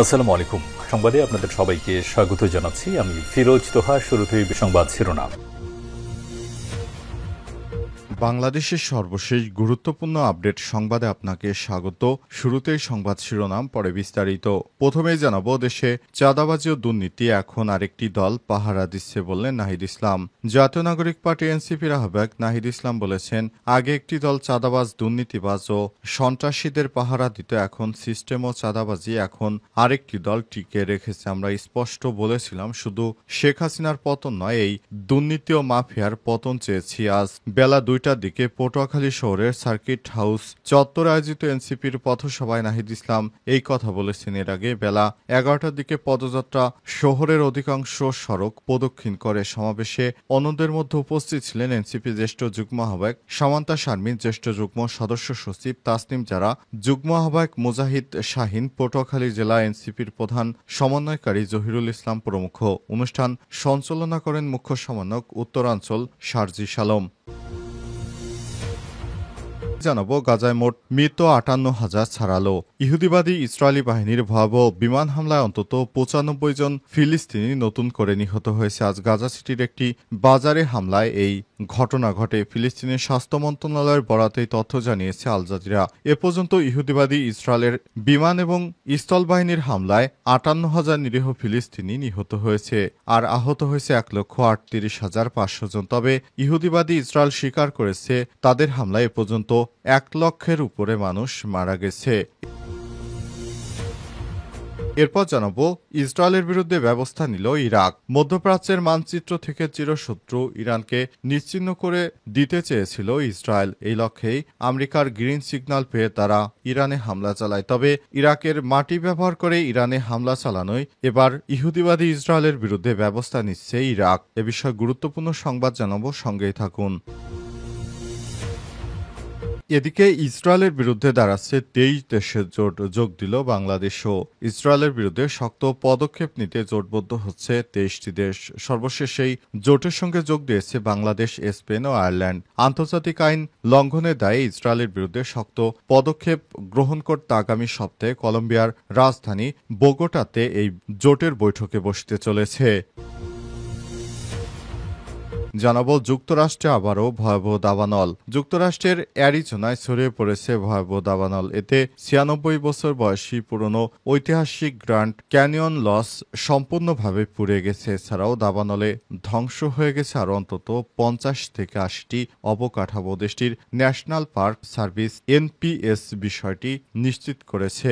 আসসালামু আলাইকুম। সংবাদে আপনাদের সবাইকে স্বাগত জানাচ্ছি। আমি ফিরোজ তোহা। শুরুতেই সংবাদ শিরোনাম। বাংলাদেশের সর্বশেষ গুরুত্বপূর্ণ আপডেট সংবাদে আপনাকে স্বাগত। শুরুতেই সংবাদ শিরোনাম, পরে বিস্তারিত। প্রথমেই জানাবো, দেশে চাঁদাবাজি ও দুর্নীতি এখন আরেকটি দল পাহারা দিচ্ছে বললেন নাহিদ ইসলাম। জাতীয় নাগরিক পার্টি এনসিপির আহ্বায়ক নাহিদ ইসলাম বলেছেন, আগে একটি দল চাঁদাবাজ, দুর্নীতিবাজ ও সন্ত্রাসীদের পাহারা দিত, এখন সিস্টেম ও চাঁদাবাজি, এখন আরেকটি দল টিকে রেখেছে। আমরা স্পষ্ট বলেছিলাম, শুধু শেখ হাসিনার পতন নয়, এই দুর্নীতি ও মাফিয়ার পতন চেয়েছি। আজ বেলা 2টার দিকে পটুয়াখালী শহরের সার্কিট হাউস চত্বরে আয়োজিত এনসিপির পথসভায় নাহিদ ইসলাম এই কথা বলেছেন। এর আগে বেলা 11টার দিকে পদযাত্রা শহরের অধিকাংশ সড়ক প্রদক্ষিণ করে। সমাবেশে অন্যদের মধ্যে উপস্থিত ছিলেন এনসিপি জ্যেষ্ঠ যুগ্ম আহ্বায়ক সামান্তা শারমিন, জ্যেষ্ঠ যুগ্ম সদস্য সচিব তাসনিম জারা, যুগ্ম আহ্বায়ক মুজাহিদ শাহিন, পটুয়াখালী জেলা এনসিপির প্রধান সমন্বয়কারী জহিরুল ইসলাম প্রমুখ। অনুষ্ঠান সঞ্চালনা করেন মুখ্য সমন্বয়ক উত্তরাঞ্চল সারজিস আলম। জানাবো, গাজায় মোট মৃত 58,000 ছাড়ালো। ইহুদিবাদী ইসরায়েলি বাহিনীর ভয়াবহ বিমান হামলায় অন্তত 95 জন ফিলিস্তিনি নতুন করে নিহত হয়েছে। আজ গাজা সিটির একটি বাজারে হামলায় এই ঘটনা ঘটে। ফিলিস্তিনের স্বাস্থ্য মন্ত্রণালয়ের বরাতেই তথ্য জানিয়েছে আল জাজিরা। এ পর্যন্ত ইহুদিবাদী ইসরায়েলের বিমান এবং স্থলবাহিনীর হামলায় 58,000 নিরীহ ফিলিস্তিনি নিহত হয়েছে, আর আহত হয়েছে 1,38,500 জন। তবে ইহুদিবাদী ইসরায়েল স্বীকার করেছে, তাদের হামলায় এ পর্যন্ত 1 লক্ষের উপরে মানুষ মারা গেছে। এরপর জানাবো, ইসরায়েলের বিরুদ্ধে ব্যবস্থা নিল ইরাক। মধ্যপ্রাচ্যের মানচিত্র থেকে চিরশত্রু ইরানকে নিশ্চিহ্ন করে দিতে চেয়েছিল ইসরায়েল। এই লক্ষ্যেই আমেরিকার গ্রিন সিগন্যাল পেয়ে তারা ইরানে হামলা চালায়। তবে ইরাকের মাটি ব্যবহার করে ইরানে হামলা চালানোয় এবার ইহুদিবাদী ইসরায়েলের বিরুদ্ধে ব্যবস্থা নিচ্ছে ইরাক। এ বিষয়ে গুরুত্বপূর্ণ সংবাদ জানাবো, সঙ্গেই থাকুন। এদিকে ইসরায়েলের বিরুদ্ধে দাঁড়াচ্ছে 23 দেশের জোট, যোগ দিল বাংলাদেশও। ইসরায়েলের বিরুদ্ধে শক্ত পদক্ষেপ নিতে জোটবদ্ধ হচ্ছে 23টি দেশ। সর্বশেষ এই জোটের সঙ্গে যোগ দিয়েছে বাংলাদেশ, স্পেন ও আয়ারল্যান্ড। আন্তর্জাতিক আইন লঙ্ঘনের দায়ে ইসরায়েলের বিরুদ্ধে শক্ত পদক্ষেপ গ্রহণ করতে আগামী সপ্তাহে কলম্বিয়ার রাজধানী বোগোটাতে এই জোটের বৈঠকে বসতে চলেছে। জানাবো, যুক্তরাষ্ট্রে আবারও ভয়াবহ দাবানল। যুক্তরাষ্ট্রের অ্যারিজোনায় ছড়িয়ে পড়েছে ভয়াবহ দাবানল। এতে 96 বছর বয়সী পুরনো ঐতিহাসিক গ্র্যান্ড ক্যানিয়ন লস সম্পূর্ণভাবে পুড়ে গেছে। এছাড়াও দাবানলে ধ্বংস হয়ে গেছে আরও অন্তত 50 থেকে 80টি অবকাঠামো। দেশটির ন্যাশনাল পার্ক সার্ভিস এনপিএস বিষয়টি নিশ্চিত করেছে।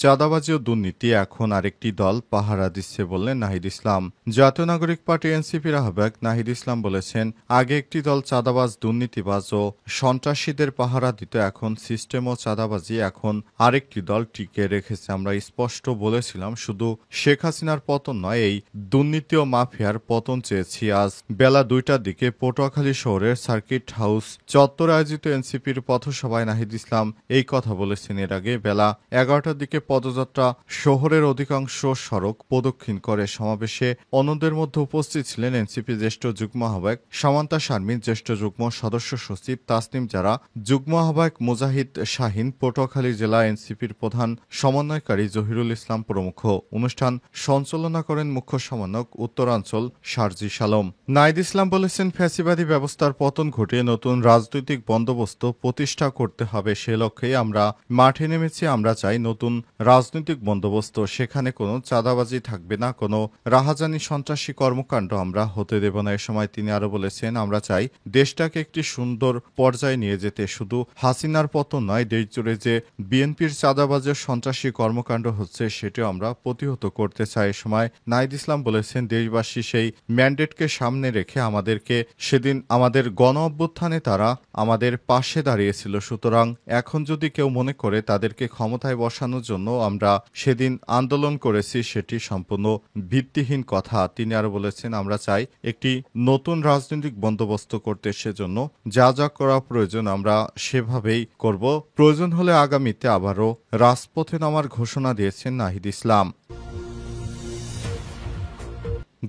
চাঁদাবাজি ও দুর্নীতি এখন আরেকটি দল পাহারা দিচ্ছে বললেন নাহিদ ইসলাম। জাতীয় নাগরিক পার্টি এনসিপির আহ্বায়ক নাহিদ ইসলাম বলেছেন, আগে একটি দল চাঁদাবাজ, দুর্নীতিবাজ ও সন্ত্রাসীদের পাহারা দিত, এখন সিস্টেম ও চাঁদাবাজি, এখন আরেকটি দল টিকে রেখেছে। আমরা স্পষ্ট বলেছিলাম, শুধু শেখ হাসিনার পতন নয়, এই দুর্নীতি ও মাফিয়ার পতন চেয়েছি। আজ বেলা 2টার দিকে পটুয়াখালী শহরের সার্কিট হাউস চত্বরে আয়োজিত এনসিপির পথসভায় নাহিদ ইসলাম এই কথা বলেছেন। এর আগে বেলা 11টার দিকে পদযাত্রা শহরের অধিকাংশ সড়ক প্রদক্ষিণ করে। সমাবেশে অন্যদের মধ্যে উপস্থিত ছিলেন এনসিপি জ্যেষ্ঠ যুগ্ম আহ্বায়ক সামান্তা শারমিন, জ্যেষ্ঠ যুগ্ম সদস্য সচিব তাসনিম জারা, যুগ্ম আহ্বায়ক মুজাহিদ শাহিন, পটুয়াখালী জেলা এনসিপির প্রধান সমন্বয়কারী জহিরুল ইসলাম প্রমুখ। অনুষ্ঠান সঞ্চালনা করেন মুখ্য সমন্বয়ক উত্তরাঞ্চল সারজিস আলম। নাহিদ ইসলাম বলেছেন, ফ্যাসিবাদী ব্যবস্থার পতন ঘটিয়ে নতুন রাজনৈতিক বন্দোবস্ত প্রতিষ্ঠা করতে হবে। সে লক্ষ্যেই আমরা মাঠে নেমেছি। আমরা চাই নতুন রাজনৈতিক বন্দোবস্ত, সেখানে কোনো চাঁদাবাজি থাকবে না, কোনো রাহাজানি সন্ত্রাসী কর্মকাণ্ড আমরা হতে দেব না। এ সময় তিনি আরো বলেছেন, আমরা চাই দেশটাকে একটি সুন্দর পর্যায়ে নিয়ে যেতে। শুধু হাসিনার পতন নয়, দেশ জুড়ে যে বিএনপির চাঁদাবাজের সন্ত্রাসী কর্মকাণ্ড হচ্ছে সেটিও আমরা প্রতিহত করতে চাই। এ সময় নাহিদ ইসলাম বলেছেন, দেশবাসী সেই ম্যান্ডেটকে সামনে রেখে আমাদেরকে সেদিন আমাদের গণ অভ্যুত্থানে তারা আমাদের পাশে দাঁড়িয়েছিল। সুতরাং এখন যদি কেউ মনে করে তাদেরকে ক্ষমতায় বসানোর জন্য আমরা সেদিন আন্দোলন করেছি, সেটি সম্পূর্ণ ভিত্তিহীন কথা। তিনি আরো বলেছেন, আমরা চাই একটি নতুন রাজনৈতিক বন্দোবস্ত করতে, সেজন্য যা যা করা প্রয়োজন আমরা সেভাবেই করব। প্রয়োজন হলে আগামীতে আবারও রাজপথে নামার ঘোষণা দিয়েছেন নাহিদ ইসলাম।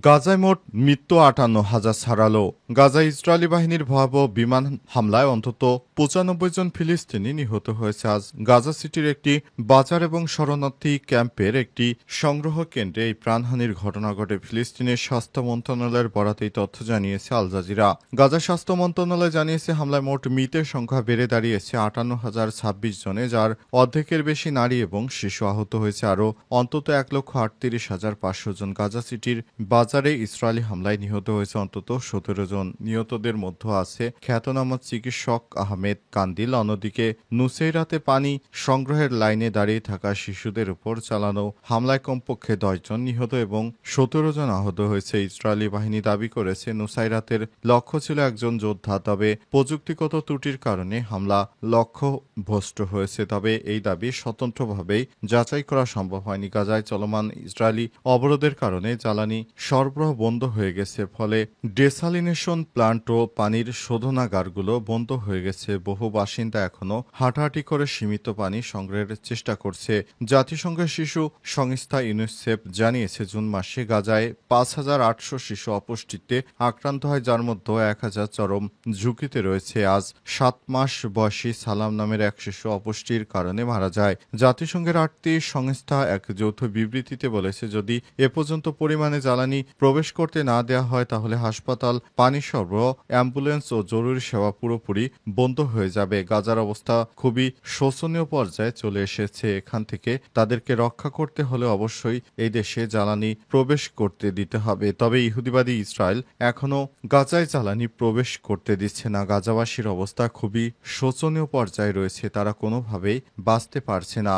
গাজায় মোট মৃত্যু 58,000 ছাড়ালো। গাজায় ইসরায়েলি বাহিনীর ভয়াবহ বিমান হামলায় অন্তত 95 জন ফিলিস্তিনি নিহত হয়েছে। আজ গাজা সিটির একটি বাজার এবং শরণার্থী ক্যাম্পের একটি সংগ্রহ কেন্দ্রে এই প্রাণহানির ঘটনা ঘটে। ফিলিস্তিনের স্বাস্থ্য মন্ত্রণালয়ের বরাতে এই তথ্য জানিয়েছে আল জাজিরা। গাজা স্বাস্থ্য মন্ত্রণালয় জানিয়েছে, হামলায় মোট মৃতের সংখ্যা বেড়ে দাঁড়িয়েছে 58,026 জনে, যার অর্ধেকের বেশি নারী এবং শিশু। আহত হয়েছে আরও অন্তত 1,38,500 জন। গাজা সিটির বাজারে ইসরায়েলি হামলায় নিহত হয়েছে অন্তত 17 জন। নিহতদের মধ্যে আছে খ্যাতনামা চিকিৎসক আহমেদ কান্দিল। অন্যদিকে নুসেইরাতে পানি সংগ্রহের লাইনে দাঁড়িয়ে থাকা শিশুদের উপর চালানো হামলায় কমপক্ষে 10 জন নিহত এবং 17 জন আহত হয়েছে। ইসরায়েলি বাহিনী দাবি করেছে নুসাইরাতের লক্ষ্য ছিল একজন যোদ্ধা, তবে প্রযুক্তিগত ত্রুটির কারণে হামলা লক্ষ্য ভ্রষ্ট হয়েছে। তবে এই দাবি স্বতন্ত্রভাবেই যাচাই করা সম্ভব হয়নি। গাজায় চলমান ইসরায়েলি অবরোধের কারণে জ্বালানি সরবরাহ বন্ধ হয়ে গেছে, ফলে ডেসালিনেশন প্লান্ট ও পানির শোধনাগারগুলো বন্ধ হয়ে গেছে। বহু বাসিন্দা এখনও হাঁটাহাঁটি করে সীমিত পানি সংগ্রহের চেষ্টা করছে। জাতিসংঘের শিশু সংস্থা ইউনিসেফ জানিয়েছে, জুন মাসে গাজায় 5,800 শিশু অপুষ্টিতে আক্রান্ত হয়, যার মধ্যে 1,000 চরম ঝুঁকিতে রয়েছে। আজ 7 মাস বয়সী সালাম নামের এক শিশু অপুষ্টির কারণে মারা যায়। জাতিসংঘের 8টি সংস্থা এক যৌথ বিবৃতিতে বলেছে, যদি এ পর্যন্ত পরিমাণে জ্বালানি প্রবেশ করতে না দেওয়া হয় তাহলে হাসপাতাল, পানি সরবরাহ, অ্যাম্বুলেন্স ও জরুরি সেবা পুরোপুরি বন্ধ হয়ে যাবে। গাজার অবস্থা খুবই শোচনীয় পর্যায়ে চলে এসেছে। এখান থেকে তাদেরকে রক্ষা করতে হলে অবশ্যই এই দেশে জ্বালানি প্রবেশ করতে দিতে হবে। তবে ইহুদিবাদী ইসরায়েল এখনও গাজায় জ্বালানি প্রবেশ করতে দিচ্ছে না। গাজাবাসীর অবস্থা খুবই শোচনীয় পর্যায়ে রয়েছে, তারা কোনোভাবেই বাঁচতে পারছে না।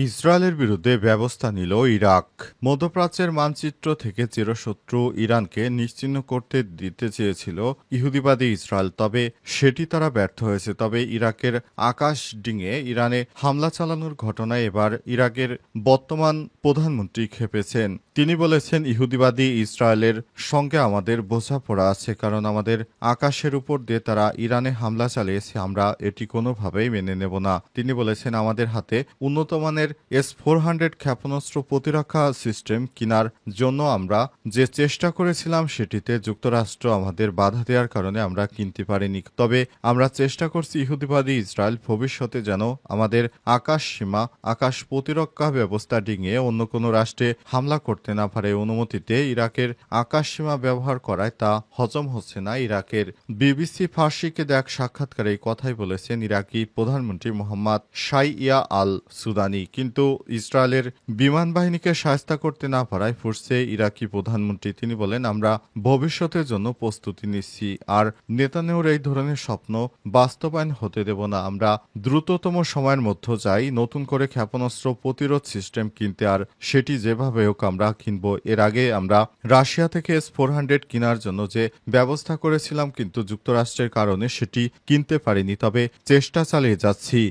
ইসরায়েলের বিরুদ্ধে ব্যবস্থা নিল ইরাক। মধ্যপ্রাচ্যের মানচিত্র থেকে চিরশত্রু ইরানকে নিশ্চিহ্ন করতে দিতে চেয়েছিল ইহুদিবাদী ইসরায়েল, তবে সেটি তারা ব্যর্থ হয়েছে। তবে ইরাকের আকাশ ডিঙে ইরানে হামলা চালানোর ঘটনায় এবার ইরাকের বর্তমান প্রধানমন্ত্রী খেপেছেন। তিনি বলেছেন, ইহুদিবাদী ইসরায়েলের সঙ্গে আমাদের বোঝাপড়া আছে, কারণ আমাদের আকাশের উপর দিয়ে তারা ইরানে হামলা চালিয়েছে, আমরা এটি কোনোভাবেই মেনে নেব না। তিনি বলেছেন, আমাদের হাতে উন্নত মানের S-400 ক্ষেপণাস্ত্র প্রতিরক্ষা সিস্টেম কেনার জন্য আমরা যে চেষ্টা করেছিলাম সেটিতে যুক্তরাষ্ট্র আমাদের বাধা দেওয়ার কারণে আমরা কিনতে পারিনি। তবে আমরা চেষ্টা করছি ইহুদিবাদী ইসরায়েল ভবিষ্যতে যেন আমাদের আকাশ সীমা, আকাশ প্রতিরক্ষা ব্যবস্থা ডিঙিয়ে অন্য কোনো রাষ্ট্রে হামলা করতে না পারে। অনুমতিতে ইরাকের আকাশ সীমা ব্যবহার করায় তা হজম হচ্ছে না ইরাকের। BBC ফার্সিকে দেখ সাক্ষাৎকারে এই কথাই বলেছেন ইরাকি প্রধানমন্ত্রী মোহাম্মদ শাইয়া আল সুদানি। কিন্তু ইসরায়েলের বিমান বাহিনীকে শায়েস্তা করতে না পারায় ফুঁসছে ইরাকি প্রধানমন্ত্রী। তিনি বলেন, আমরা ভবিষ্যতের জন্য প্রস্তুতি নিচ্ছি, আর নেতানিয়াহুর এই ধরনের স্বপ্ন বাস্তবায়ন হতে দেব না। আমরা দ্রুততম সময়ের মধ্যে যাই নতুন করে ক্ষেপণাস্ত্র প্রতিরোধ সিস্টেম কিনতে, আর সেটি যেভাবে হোক আমরা কিনব। এর আগে আমরা রাশিয়া থেকে S-400 কেনার জন্য যে ব্যবস্থা করেছিলাম, কিন্তু যুক্তরাষ্ট্রের কারণে সেটি কিনতে পারিনি, তবে চেষ্টা চালিয়ে যাচ্ছি।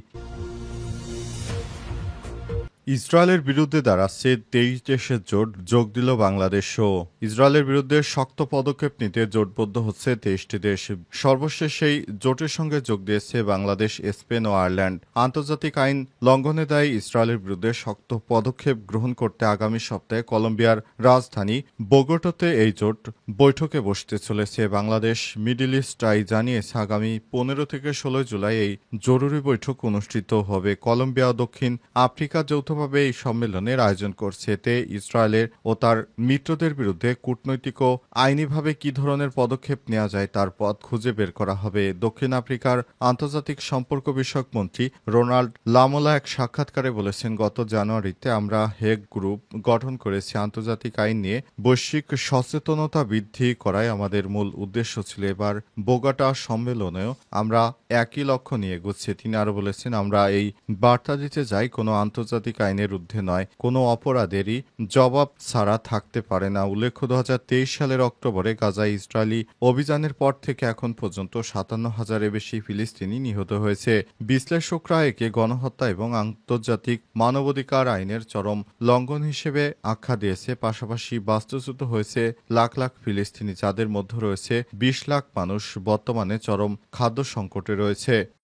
ইসরায়েলের বিরুদ্ধে দাঁড়াচ্ছে 23 দেশের জোট, যোগ দিল বাংলাদেশও। ইসরায়েলের বিরুদ্ধে শক্ত পদক্ষেপ নিতে জোটবদ্ধ হচ্ছে 23টি দেশ। সর্বশেষ সেই জোটের সঙ্গে যোগ দিয়েছে বাংলাদেশ, স্পেন ও আয়ারল্যান্ড। আন্তর্জাতিক আইন লঙ্ঘনে দায়ী ইসরায়েলের বিরুদ্ধে শক্ত পদক্ষেপ গ্রহণ করতে আগামী সপ্তাহে কলম্বিয়ার রাজধানী বোগোটাতে এই জোট বৈঠকে বসতে চলেছে। বাংলাদেশ মিডল ইস্ট আই জানিয়েছে, আগামী 15 থেকে 16 জুলাই এই জরুরি বৈঠক অনুষ্ঠিত হবে। কলম্বিয়া ও দক্ষিণ আফ্রিকা যৌথভাবে এই সম্মেলনের আয়োজন করছে। এতে ইসরায়েলের ও তার মিত্রদের বিরুদ্ধে কূটনৈতিক ও আইনিভাবে কি ধরনের পদক্ষেপ নেওয়া যায় তার পথ খুঁজে বের করা হবে। দক্ষিণ আফ্রিকার আন্তর্জাতিক সম্পর্ক বিষয়ক মন্ত্রী রোনাল্ড লামোলা এক সাক্ষাৎকারে বলেছেন, গত জানুয়ারিতে আমরা হেগ গ্রুপ গঠন করেছি। আন্তর্জাতিক আইন নিয়ে বৈশ্বিক সচেতনতা বৃদ্ধি করাই আমাদের মূল উদ্দেশ্য ছিল। এবার বোগাটা সম্মেলনেও আমরা একই লক্ষ্য নিয়ে এগোচ্ছি। তিনি আরো বলেছেন, আমরা এই বার্তা দিতে যাই, কোনো আন্তর্জাতিক আইনের ঊর্ধ্বে নয়, কোনো অপরাধেরই জবাব ছাড়া থাকতে পারে না। উল্লেখ্য, 2023 সালের অক্টোবরে গাজায় ইসরায়েলি অভিযানের পর থেকে এখন পর্যন্ত 57,000-এর বেশি ফিলিস্তিনি নিহত হয়েছে। বিশ্লেষকরা একে গণহত্যা এবং আন্তর্জাতিক মানবাধিকার আইনের চরম লঙ্ঘন হিসেবে আখ্যা দিয়েছে। পাশাপাশি বাস্তুচ্যুত হয়েছে লাখ লাখ ফিলিস্তিনি, যাদের মধ্যে রয়েছে 20 লাখ মানুষ বর্তমানে চরম খাদ্য সংকটে রয়েছে।